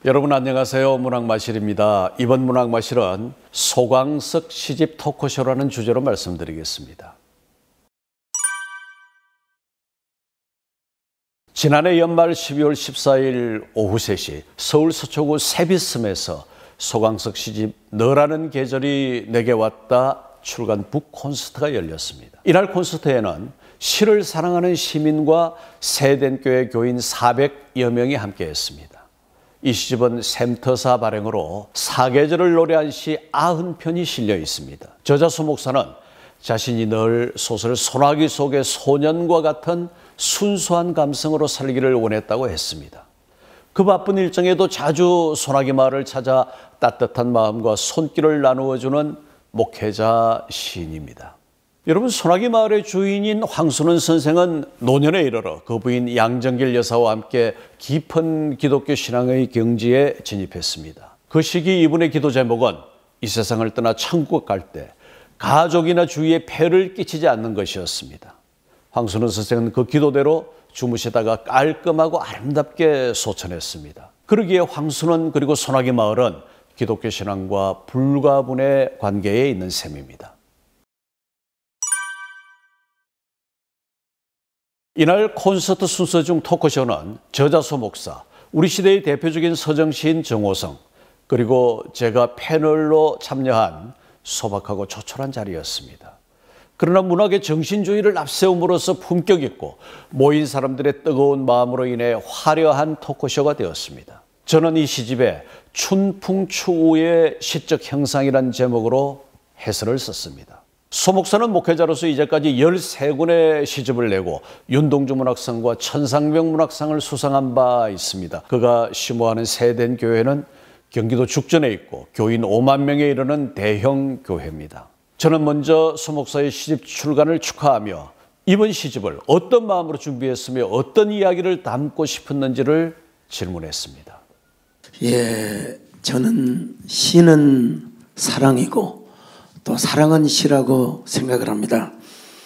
여러분 안녕하세요. 문학마실입니다. 이번 문학마실은 소광석 시집 토크쇼라는 주제로 말씀드리겠습니다. 지난해 연말 12월 14일 오후 3시 서울 서초구 세비섬에서 소광석 시집 너라는 계절이 내게 왔다 출간 북 콘서트가 열렸습니다. 이날 콘서트에는 시를 사랑하는 시민과 세덴교회 교인 400여 명이 함께했습니다. 이 시집은 샘터사 발행으로 사계절을 노래한 시 90편이 실려 있습니다. 저자 소 목사는 자신이 늘 소설 소나기 속의 소년과 같은 순수한 감성으로 살기를 원했다고 했습니다. 그 바쁜 일정에도 자주 소나기 마을을 찾아 따뜻한 마음과 손길을 나누어주는 목회자 시인입니다. 여러분, 소나기 마을의 주인인 황순원 선생은 노년에 이르러 그 부인 양정길 여사와 함께 깊은 기독교 신앙의 경지에 진입했습니다. 그 시기 이분의 기도 제목은 이 세상을 떠나 천국 갈 때 가족이나 주위에 폐를 끼치지 않는 것이었습니다. 황순원 선생은 그 기도대로 주무시다가 깔끔하고 아름답게 소천했습니다. 그러기에 황순원 그리고 소나기 마을은 기독교 신앙과 불가분의 관계에 있는 셈입니다. 이날 콘서트 순서 중 토크쇼는 저자 소 목사, 우리 시대의 대표적인 서정시인 정호성, 그리고 제가 패널로 참여한 소박하고 조촐한 자리였습니다. 그러나 문학의 정신주의를 앞세움으로써 품격 있고 모인 사람들의 뜨거운 마음으로 인해 화려한 토크쇼가 되었습니다. 저는 이 시집에 춘풍추우의 시적 형상이라는 제목으로 해설을 썼습니다. 소 목사는 목회자로서 이제까지 13권의 시집을 내고 윤동주 문학상과 천상병 문학상을 수상한 바 있습니다. 그가 심호하는 세덴교회는 경기도 죽전에 있고 교인 5만 명에 이르는 대형 교회입니다. 저는 먼저 소 목사의 시집 출간을 축하하며 이번 시집을 어떤 마음으로 준비했으며 어떤 이야기를 담고 싶었는지를 질문했습니다. 저는 시는 사랑이고 또 사랑은 시라고 생각을 합니다.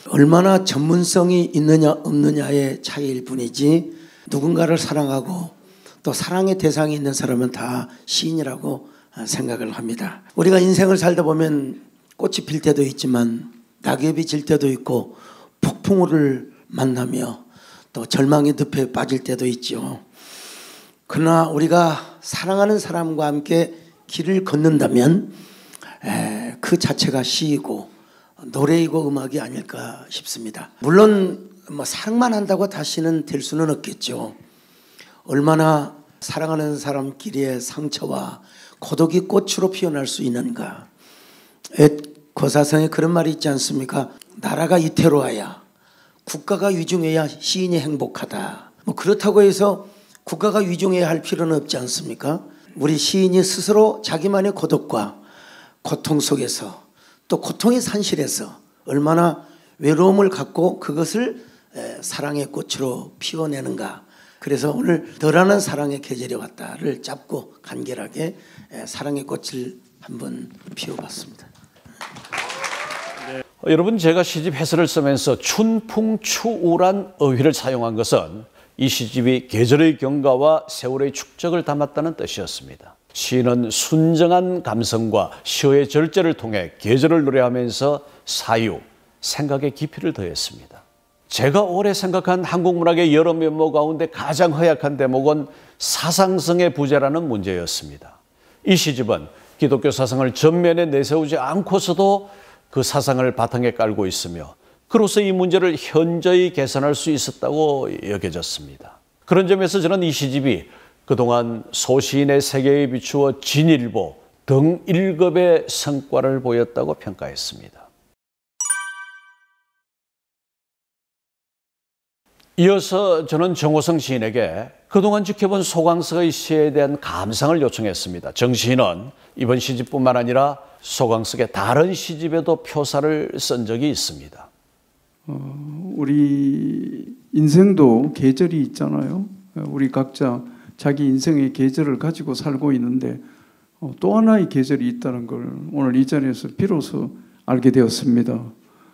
얼마나 전문성이 있느냐 없느냐의 차이일 뿐이지 누군가를 사랑하고 또 사랑의 대상이 있는 사람은 다 시인이라고 생각을 합니다. 우리가 인생을 살다 보면 꽃이 필 때도 있지만 낙엽이 질 때도 있고 폭풍우를 만나며 또 절망의 늪에 빠질 때도 있죠. 그러나 우리가 사랑하는 사람과 함께 길을 걷는다면 그 자체가 시이고 노래이고 음악이 아닐까 싶습니다. 물론 사랑만 한다고 다시는 될 수는 없겠죠. 얼마나 사랑하는 사람끼리의 상처와 고독이 꽃으로 피어날 수 있는가. 고사성에 그런 말이 있지 않습니까? 나라가 이태로워야 국가가 위중해야 시인이 행복하다. 그렇다고 해서 국가가 위중해야 할 필요는 없지 않습니까? 우리 시인이 스스로 자기만의 고독과 고통 속에서 또 고통의 산실에서 얼마나 외로움을 갖고 그것을 사랑의 꽃으로 피워내는가. 그래서 오늘 너라는 사랑의 계절이 왔다를 잡고 간결하게 사랑의 꽃을 한번 피워봤습니다. 여러분, 제가 시집 해설을 쓰면서 춘풍추우란 어휘를 사용한 것은 이 시집이 계절의 경과와 세월의 축적을 담았다는 뜻이었습니다. 시인은 순정한 감성과 시의 절제를 통해 계절을 노래하면서 사유, 생각의 깊이를 더했습니다. 제가 오래 생각한 한국 문학의 여러 면모 가운데 가장 허약한 대목은 사상성의 부재라는 문제였습니다. 이 시집은 기독교 사상을 전면에 내세우지 않고서도 그 사상을 바탕에 깔고 있으며 그로서 이 문제를 현저히 개선할 수 있었다고 여겨졌습니다. 그런 점에서 저는 이 시집이 그동안 소시인의 세계에 비추어 진일보 등 1급의 성과를 보였다고 평가했습니다. 이어서 저는 정호성 시인에게 그동안 지켜본 소광석의 시에 대한 감상을 요청했습니다. 정 시인은 이번 시집뿐만 아니라 소광석의 다른 시집에도 표사를 쓴 적이 있습니다. 우리 인생도 계절이 있잖아요. 우리 각자 자기 인생의 계절을 가지고 살고 있는데 또 하나의 계절이 있다는 걸 오늘 이 자리에서 비로소 알게 되었습니다.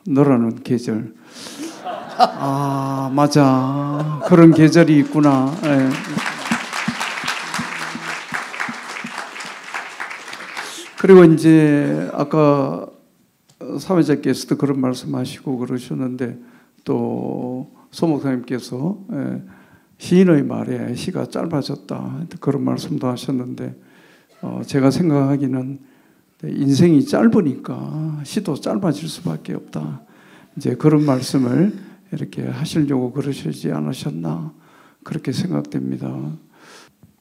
너라는 계절. 아, 맞아. 그런 계절이 있구나. 그리고 이제 아까 사회자께서도 그런 말씀하시고 그러셨는데 또 소 목사님께서 시인의 말에 시가 짧아졌다 그런 말씀도 하셨는데 제가 생각하기는 인생이 짧으니까 시도 짧아질 수밖에 없다. 이제 그런 말씀을 이렇게 하시려고 그러시지 않으셨나 그렇게 생각됩니다.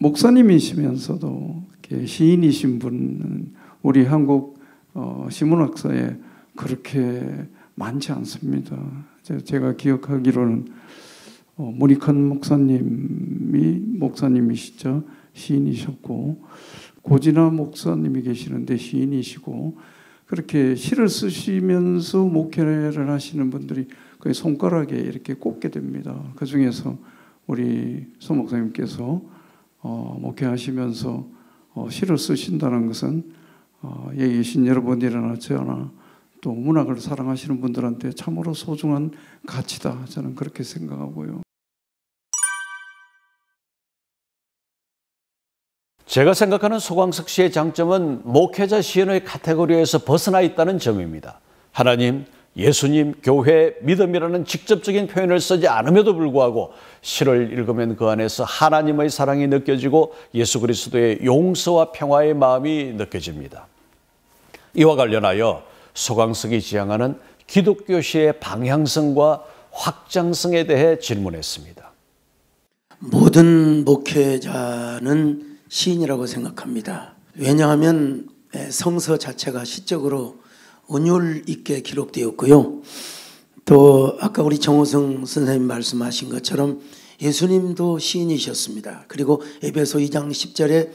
목사님이시면서도 시인이신 분은 우리 한국 시문학사에 그렇게 많지 않습니다. 제가 기억하기로는 모니칸 목사님이시죠. 시인이셨고 고진아 목사님이 계시는데 시인이시고 그렇게 시를 쓰시면서 목회를 하시는 분들이 거의 손가락에 이렇게 꼽게 됩니다. 그 중에서 우리 소 목사님께서 목회하시면서 시를 쓰신다는 것은 여기 계신 여러분이나 저나 또 문학을 사랑하시는 분들한테 참으로 소중한 가치다. 저는 그렇게 생각하고요. 제가 생각하는 소광석 씨의 장점은 목회자 시인의 카테고리에서 벗어나 있다는 점입니다. 하나님, 예수님, 교회, 믿음이라는 직접적인 표현을 쓰지 않음에도 불구하고 시를 읽으면 그 안에서 하나님의 사랑이 느껴지고 예수 그리스도의 용서와 평화의 마음이 느껴집니다. 이와 관련하여 소광석이 지향하는 기독교 시의 방향성과 확장성에 대해 질문했습니다. 모든 목회자는 시인이라고 생각합니다. 왜냐하면 성서 자체가 시적으로 은율 있게 기록되었고요. 또 아까 우리 정호성 선생님 말씀하신 것처럼 예수님도 시인이셨습니다. 그리고 에베소 2장 10절에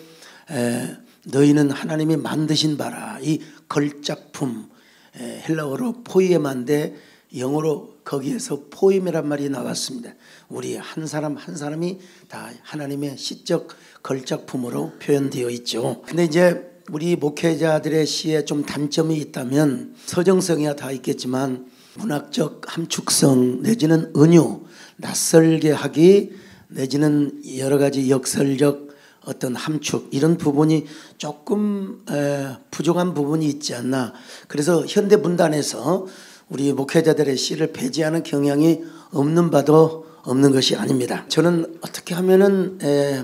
너희는 하나님이 만드신 바라, 이 걸작품, 헬라어로 포이에만데 영어로 거기에서 포임이란 말이 나왔습니다. 우리 한 사람 한 사람이 다 하나님의 시적 걸작품으로 표현되어 있죠. 근데 이제 우리 목회자들의 시에 좀 단점이 있다면 서정성이야 다 있겠지만 문학적 함축성 내지는 은유, 낯설게 하기 내지는 여러 가지 역설적 어떤 함축 이런 부분이 조금 부족한 부분이 있지 않나. 그래서 현대 문단에서 우리 목회자들의 시를 배제하는 경향이 없는 바도 없는 것이 아닙니다. 저는 어떻게 하면은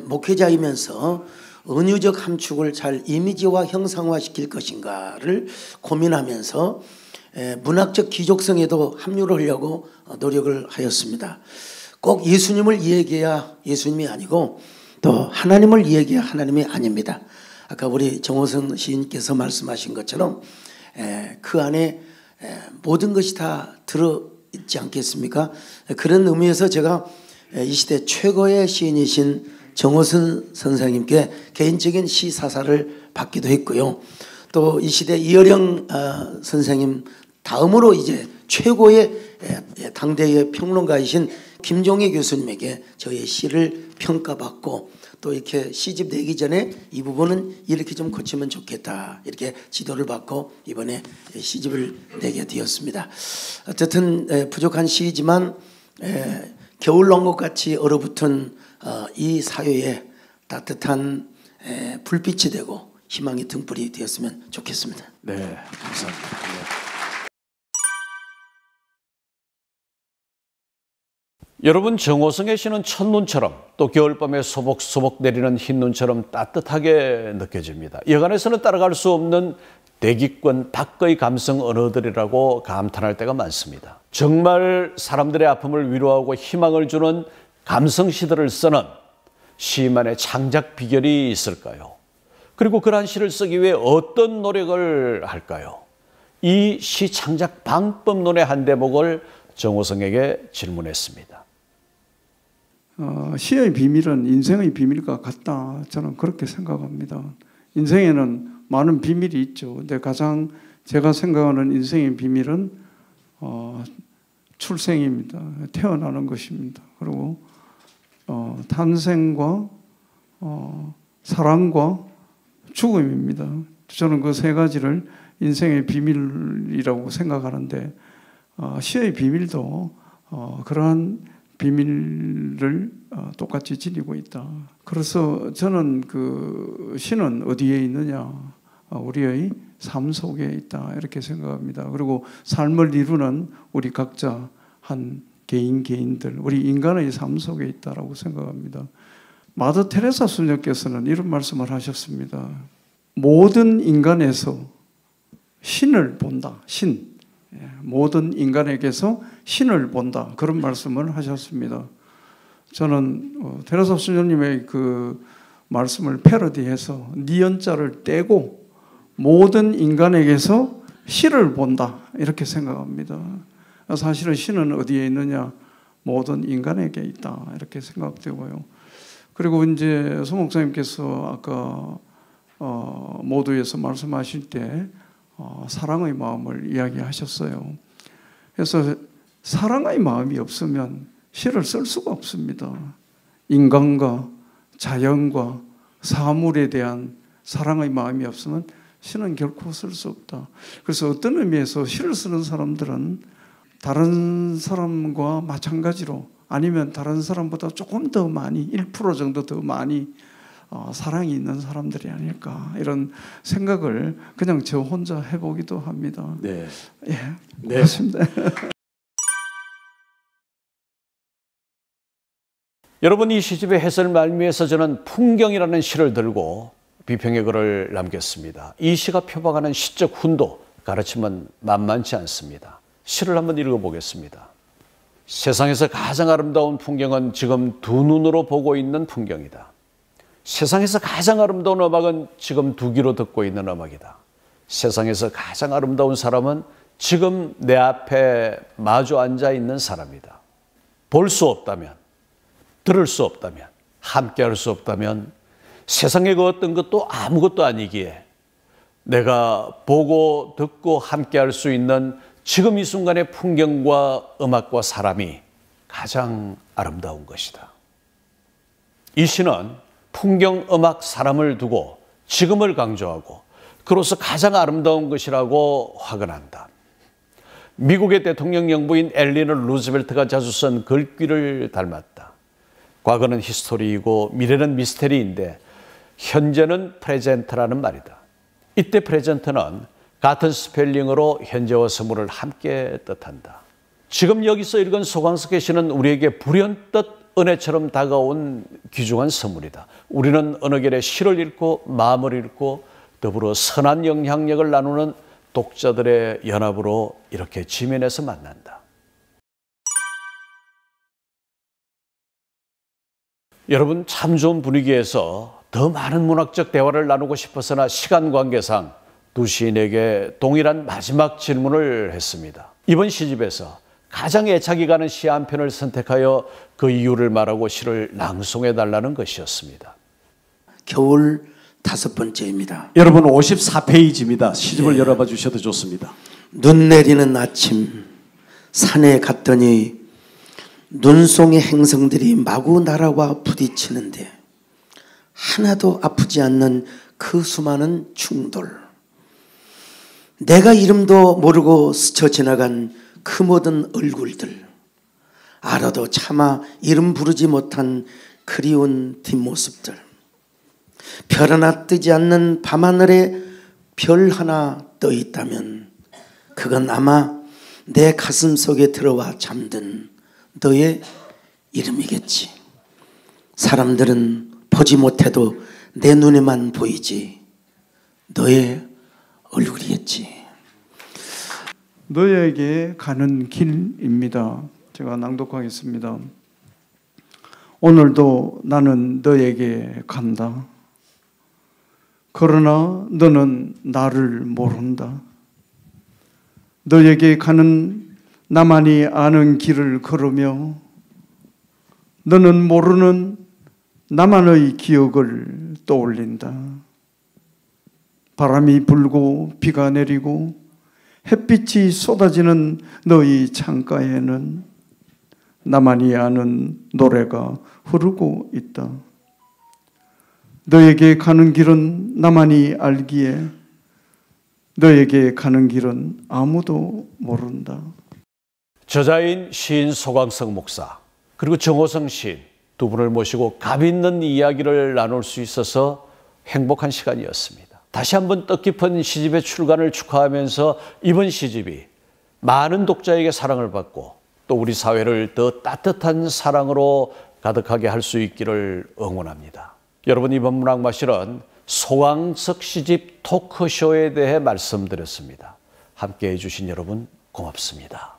목회자이면서 은유적 함축을 잘 이미지화 형상화시킬 것인가를 고민하면서 문학적 기족성에도 합류를 하려고 노력을 하였습니다. 꼭 예수님을 이야기해야 예수님이 아니고 또 하나님을 이야기해야 하나님이 아닙니다. 아까 우리 정호성 시인께서 말씀하신 것처럼 그 안에 모든 것이 다 들어있지 않겠습니까? 그런 의미에서 제가 이 시대 최고의 시인이신 정호선 선생님께 개인적인 시 사사를 받기도 했고요. 또 이 시대 이어령 선생님 다음으로 이제 최고의 당대의 평론가이신 김종희 교수님에게 저의 시를 평가받고 또 이렇게 시집 내기 전에 이 부분은 이렇게 좀 고치면 좋겠다 이렇게 지도를 받고 이번에 시집을 내게 되었습니다. 어쨌든 부족한 시이지만 겨울 농곡 같이 얼어붙은 이 사회에 따뜻한 불빛이 되고 희망의 등불이 되었으면 좋겠습니다. 네, 감사합니다. 여러분, 정호성의 시는 첫눈처럼 또 겨울밤에 소복소복 내리는 흰눈처럼 따뜻하게 느껴집니다. 여간에서는 따라갈 수 없는 대기권 밖의 감성 언어들이라고 감탄할 때가 많습니다. 정말 사람들의 아픔을 위로하고 희망을 주는 감성 시들을 쓰는 시인만의 창작 비결이 있을까요? 그리고 그러한 시를 쓰기 위해 어떤 노력을 할까요? 이 시 창작 방법론의 한 대목을 정호성에게 질문했습니다. 시의 비밀은 인생의 비밀과 같다. 저는 그렇게 생각합니다. 인생에는 많은 비밀이 있죠. 근데 가장 제가 생각하는 인생의 비밀은 출생입니다. 태어나는 것입니다. 그리고 탄생과 사랑과 죽음입니다. 저는 그 세 가지를 인생의 비밀이라고 생각하는데 시의 비밀도 그러한 비밀을 똑같이 지니고 있다. 그래서 저는 그 시는 어디에 있느냐? 우리의 삶 속에 있다 이렇게 생각합니다. 그리고 삶을 이루는 우리 각자 한 개인들, 우리 인간의 삶 속에 있다라고 생각합니다. 마더 테레사 수녀께서는 이런 말씀을 하셨습니다. 모든 인간에서 신을 본다. 신. 모든 인간에게서 신을 본다. 그런 말씀을 하셨습니다. 저는 테레사 수녀님의 그 말씀을 패러디해서 니은자를 떼고 모든 인간에게서 신을 본다. 이렇게 생각합니다. 사실은 신은 어디에 있느냐? 모든 인간에게 있다. 이렇게 생각되고요. 그리고 이제 소 목사님께서 아까 모두에서 말씀하실 때 사랑의 마음을 이야기하셨어요. 그래서 사랑의 마음이 없으면 시를 쓸 수가 없습니다. 인간과 자연과 사물에 대한 사랑의 마음이 없으면 시는 결코 쓸 수 없다. 그래서 어떤 의미에서 시를 쓰는 사람들은 다른 사람과 마찬가지로 아니면 다른 사람보다 조금 더 많이 1% 정도 더 많이 사랑이 있는 사람들이 아닐까 이런 생각을 그냥 저 혼자 해보기도 합니다. 네, 예, 네. 그렇습니다. 여러분, 이 시집의 해설 말미에서 저는 풍경이라는 시를 들고 비평의 글을 남겼습니다. 이 시가 표방하는 시적 훈도, 가르침은 만만치 않습니다. 시를 한번 읽어보겠습니다. 세상에서 가장 아름다운 풍경은 지금 두 눈으로 보고 있는 풍경이다. 세상에서 가장 아름다운 음악은 지금 두 귀로 듣고 있는 음악이다. 세상에서 가장 아름다운 사람은 지금 내 앞에 마주 앉아 있는 사람이다. 볼 수 없다면, 들을 수 없다면, 함께 할 수 없다면 세상의 그 어떤 것도 아무것도 아니기에 내가 보고 듣고 함께 할 수 있는 지금 이 순간의 풍경과 음악과 사람이 가장 아름다운 것이다. 이 시는 풍경, 음악, 사람을 두고 지금을 강조하고 그로서 가장 아름다운 것이라고 확언한다. 미국의 대통령 영부인 엘리너 루즈벨트가 자주 쓴 글귀를 닮았다. 과거는 히스토리이고 미래는 미스테리인데 현재는 프레젠트라는 말이다. 이때 프레젠트는 같은 스펠링으로 현재와 스물을 함께 뜻한다. 지금 여기서 읽은 소강석의 시는 우리에게 불현듯 은혜처럼 다가온 귀중한 선물이다. 우리는 어느 결에 시를 읽고 마음을 읽고 더불어 선한 영향력을 나누는 독자들의 연합으로 이렇게 지면에서 만난다. 여러분, 참 좋은 분위기에서 더 많은 문학적 대화를 나누고 싶어서나 시간 관계상 두 시인에게 동일한 마지막 질문을 했습니다. 이번 시집에서 가장 애착이 가는 시 한 편을 선택하여 그 이유를 말하고 시를 낭송해 달라는 것이었습니다. 겨울 5번째입니다. 여러분 54페이지입니다. 시집을 열어봐 주셔도 좋습니다. 눈 내리는 아침 산에 갔더니 눈송이 행성들이 마구 날아와 부딪히는데 하나도 아프지 않는 그 수많은 충돌, 내가 이름도 모르고 스쳐 지나간 그 모든 얼굴들, 알아도 차마 이름 부르지 못한 그리운 뒷모습들, 별 하나 뜨지 않는 밤하늘에 별 하나 떠 있다면 그건 아마 내 가슴 속에 들어와 잠든 너의 이름이겠지. 사람들은 보지 못해도 내 눈에만 보이지 너의 얼굴이겠지. 너에게 가는 길입니다. 제가 낭독하겠습니다. 오늘도 나는 너에게 간다. 그러나 너는 나를 모른다. 너에게 가는 나만이 아는 길을 걸으며 너는 모르는 나만의 기억을 떠올린다. 바람이 불고 비가 내리고 햇빛이 쏟아지는 너희 창가에는 나만이 아는 노래가 흐르고 있다. 너에게 가는 길은 나만이 알기에 너에게 가는 길은 아무도 모른다. 저자인 시인 소강석 목사 그리고 정호성 시인 두 분을 모시고 감 있는 이야기를 나눌 수 있어서 행복한 시간이었습니다. 다시 한번 뜻깊은 시집의 출간을 축하하면서 이번 시집이 많은 독자에게 사랑을 받고 또 우리 사회를 더 따뜻한 사랑으로 가득하게 할 수 있기를 응원합니다. 여러분, 이번 문학마실은 소강석 시집 토크쇼에 대해 말씀드렸습니다. 함께해 주신 여러분 고맙습니다.